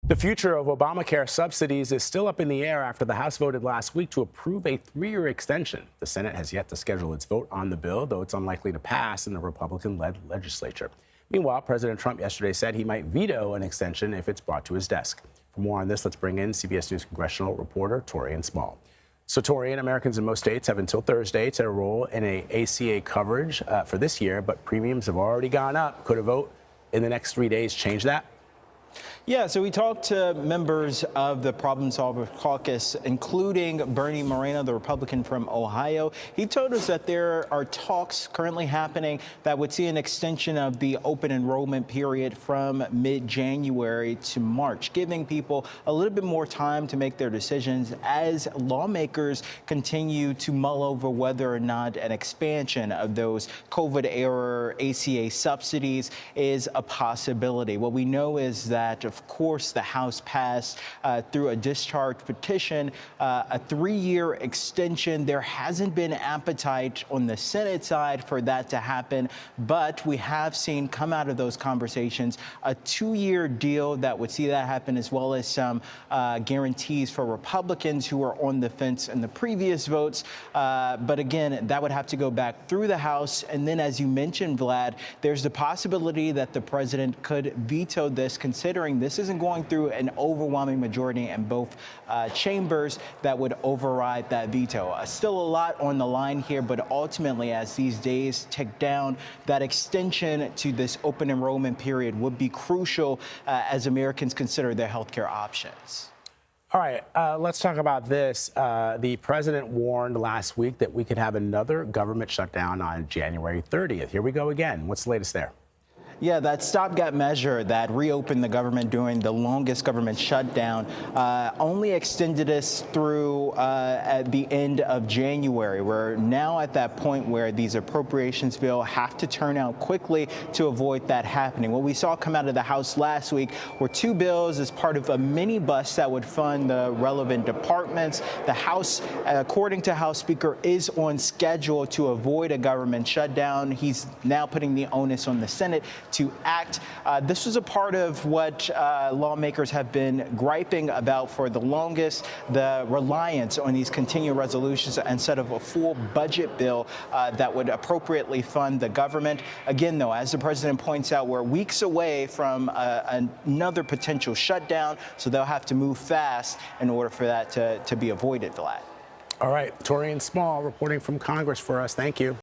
The future of Obamacare subsidies is still up in the air after the House voted last week to approve a 3-year extension. The Senate has yet to schedule its vote on the bill, though it's unlikely to pass in the Republican-led legislature. Meanwhile, President Trump yesterday said he might veto an extension if it's brought to his desk. For more on this, let's bring in CBS News congressional reporter Torian Small. So, Torian, Americans in most states have until Thursday to enroll in a ACA coverage for this year, but premiums have already gone up. Could a vote in the next 3 days change that? Yeah, so we talked to members of the Problem Solver Caucus, including Bernie Moreno, the Republican from Ohio. He told us that there are talks currently happening that would see an extension of the open enrollment period from mid-January to March, giving people a little bit more time to make their decisions as lawmakers continue to mull over whether or not an expansion of those COVID-era ACA subsidies is a possibility. What we know is that, of course, the House passed through a discharge petition a 3-year extension. There hasn't been appetite on the Senate side for that to happen, but we have seen come out of those conversations a 2-year deal that would see that happen, as well as some guarantees for Republicans who were on the fence in the previous votes. But again, that would have to go back through the House. And then, as you mentioned, Vlad, there's the possibility that the president could veto this, considering this isn't going through an overwhelming majority in both chambers that would override that veto. Still a lot on the line here, but ultimately, as these days tick down, that extension to this open enrollment period would be crucial as Americans consider their health care options. All right, let's talk about this. The president warned last week that we could have another government shutdown on January 30th. Here we go again. What's the latest there? Yeah, that stopgap measure that reopened the government during the longest government shutdown only extended us through at the end of January. We're now at that point where these appropriations bill have to turn out quickly to avoid that happening. What we saw come out of the House last week were 2 bills as part of a mini bus that would fund the relevant departments. The House, according to House Speaker, is on schedule to avoid a government shutdown. He's now putting the onus on the Senate to act. This was a part of what lawmakers have been griping about for the longest, the reliance on these continuing resolutions instead of a full budget bill that would appropriately fund the government. Again, though, as the president points out, we're weeks away from another potential shutdown, so they'll have to move fast in order for that to be avoided, Vlad. All right, Torian Small reporting from Congress for us. Thank you.